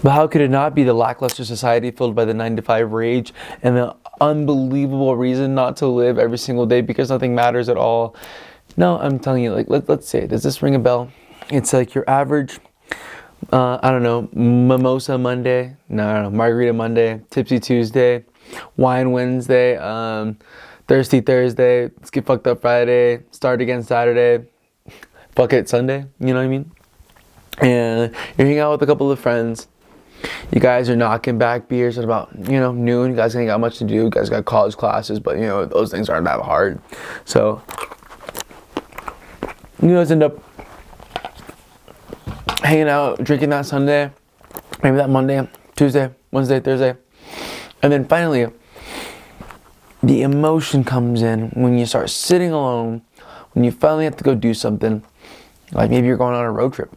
But how could it not be the lackluster society filled by the 9 to 5 rage and the unbelievable reason not to live every single day because nothing matters at all? No, I'm telling you, like, let's say, does this ring a bell? It's like your average, I don't know, mimosa Monday, no, margarita Monday, tipsy Tuesday, wine Wednesday, thirsty Thursday, let's get fucked up Friday, start again Saturday, fuck it Sunday, you know what I mean? And you're hanging out with a couple of friends. You guys are knocking back beers at about, noon. You guys ain't got much to do. You guys got college classes, but, those things aren't that hard. So, you guys end up hanging out, drinking that Sunday, maybe that Monday, Tuesday, Wednesday, Thursday. And then finally, the emotion comes in when you start sitting alone, when you finally have to go do something. Like maybe you're going on a road trip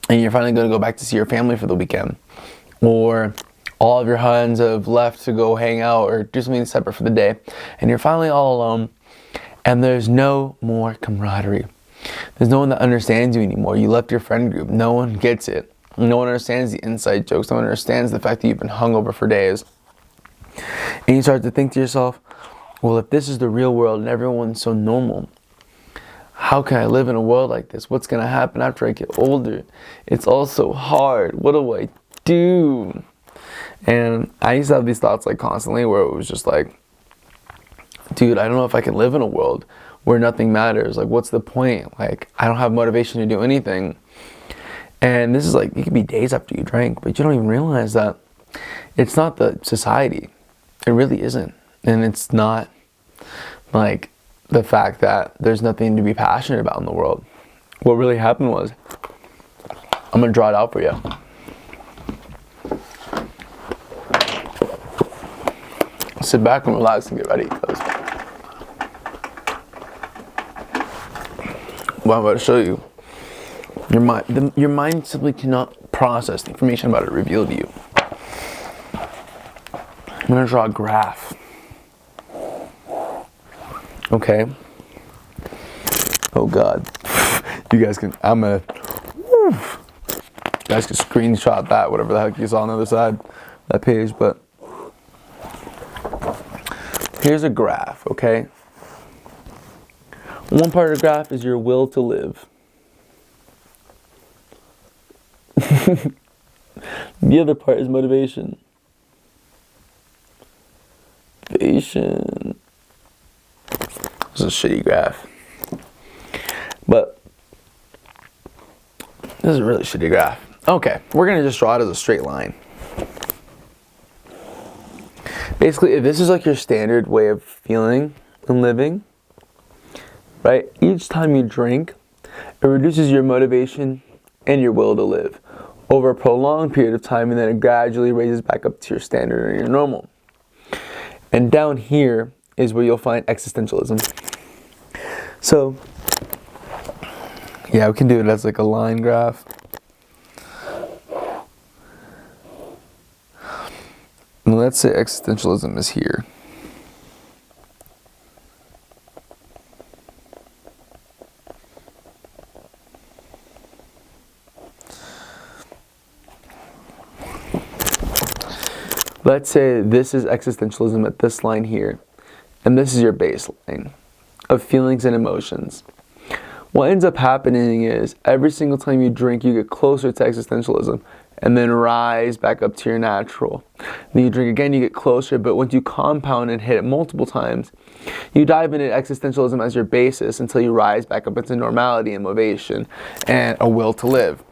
and you're finally going to go back to see your family for the weekend. Or all of your friends have left to go hang out or do something separate for the day. And you're finally all alone and there's no more camaraderie. There's no one that understands you anymore. You left your friend group. No one gets it. No one understands the inside jokes. No one understands the fact that you've been hungover for days. And you start to think to yourself, well, if this is the real world and everyone's so normal, how can I live in a world like this? What's going to happen after I get older? It's all so hard. What do I do? And I used to have these thoughts like constantly where it was just like, dude, I don't know if I can live in a world where nothing matters. Like, what's the point? Like, I don't have motivation to do anything. And this is like, it could be days after you drank, but you don't even realize that it's not the society. It really isn't. And it's not like the fact that there's nothing to be passionate about in the world. What really happened was, I'm gonna draw it out for you. Sit back and relax and get ready, because what I'm about to show you, your mind simply cannot process the information about it revealed to you. I'm gonna draw a graph. Okay. Oh God. You guys can, you guys can screenshot that, whatever the heck you saw on the other side of that page, but here's a graph, okay? One part of the graph is your will to live. The other part is motivation. Patient. This is a shitty graph. But this is a really shitty graph. Okay, we're going to just draw it as a straight line. Basically, if this is like your standard way of feeling and living, right? Each time you drink, it reduces your motivation and your will to live over a prolonged period of time, and then it gradually raises back up to your standard or your normal. And down here is where you'll find existentialism. So, yeah, we can do it as like a line graph. And let's say existentialism is here. Let's say this is existentialism at this line here, and this is your baseline of feelings and emotions. What ends up happening is every single time you drink, you get closer to existentialism and then rise back up to your natural. Then you drink again, you get closer, but once you compound and hit it multiple times, you dive into existentialism as your basis until you rise back up into normality and motivation and a will to live.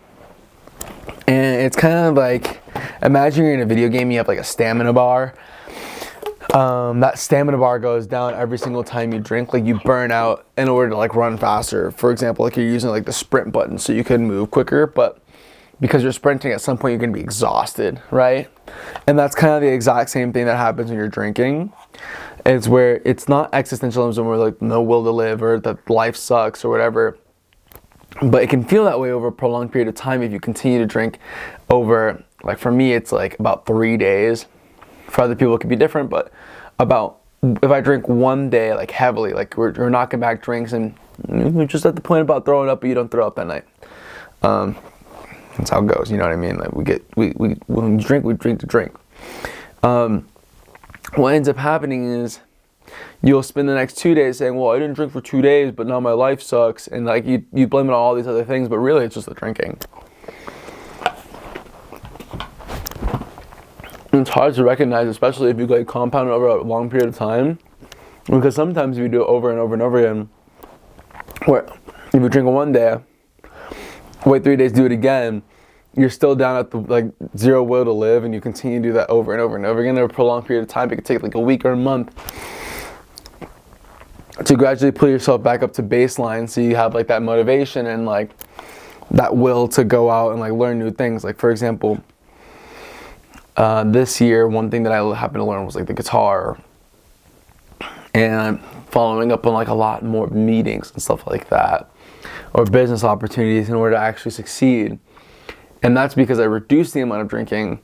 And it's kind of like, imagine you're in a video game, you have like a stamina bar. That stamina bar goes down every single time you drink. Like, you burn out in order to like run faster. For example, like you're using like the sprint button so you can move quicker, but because you're sprinting, at some point you're going to be exhausted, right? And that's kind of the exact same thing that happens when you're drinking. It's where it's not existentialism where like no will to live or that life sucks or whatever. But it can feel that way over a prolonged period of time if you continue to drink over, like for me, it's like about 3 days. For other people, it could be different, but about, if I drink one day, like heavily, like we're knocking back drinks and you're just at the point about throwing up, but you don't throw up that night. That's how it goes. You know what I mean? Like we when we drink to drink. What ends up happening is you'll spend the next 2 days saying, well, I didn't drink for 2 days, but now my life sucks. And like you blame it on all these other things, but really it's just the drinking. And it's hard to recognize, especially if you like compound it over a long period of time. Because sometimes if you do it over and over and over again, where if you drink it one day, wait 3 days, do it again, you're still down at the like zero will to live, and you continue to do that over and over and over again over a prolonged period of time. It could take like a week or a month to gradually pull yourself back up to baseline, so you have like that motivation and like that will to go out and like learn new things. Like for example, this year, one thing that I happened to learn was like the guitar, and I'm following up on like a lot more meetings and stuff like that, or business opportunities in order to actually succeed. And that's because I reduced the amount of drinking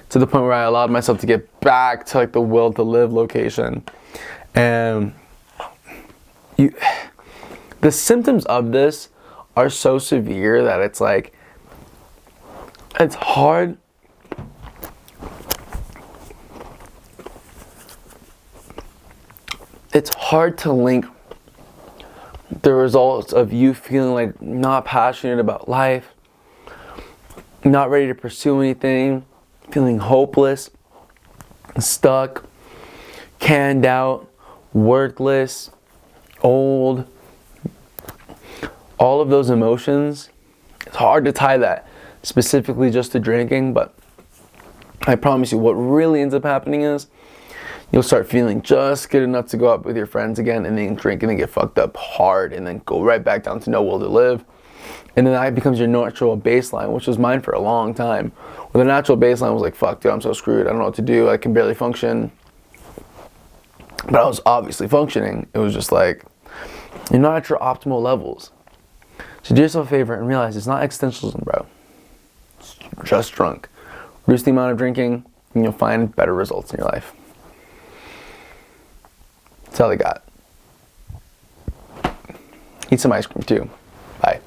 to the point where I allowed myself to get back to like the will to live location. And the symptoms of this are so severe that it's like, it's hard. It's hard to link the results of you feeling like not passionate about life, not ready to pursue anything, feeling hopeless, stuck, canned out, worthless, old. All of those emotions, it's hard to tie that specifically just to drinking, but I promise you what really ends up happening is you'll start feeling just good enough to go out with your friends again, and then drink and then get fucked up hard, and then go right back down to no will to live. And then that becomes your natural baseline, which was mine for a long time. Where the natural baseline was like, fuck dude, I'm so screwed, I don't know what to do, I can barely function. But I was obviously functioning. It was just like, you're not at your optimal levels. So do yourself a favor and realize it's not existentialism, bro. It's just drunk. Reduce the amount of drinking, and you'll find better results in your life. That's all I got. Eat some ice cream too. Bye.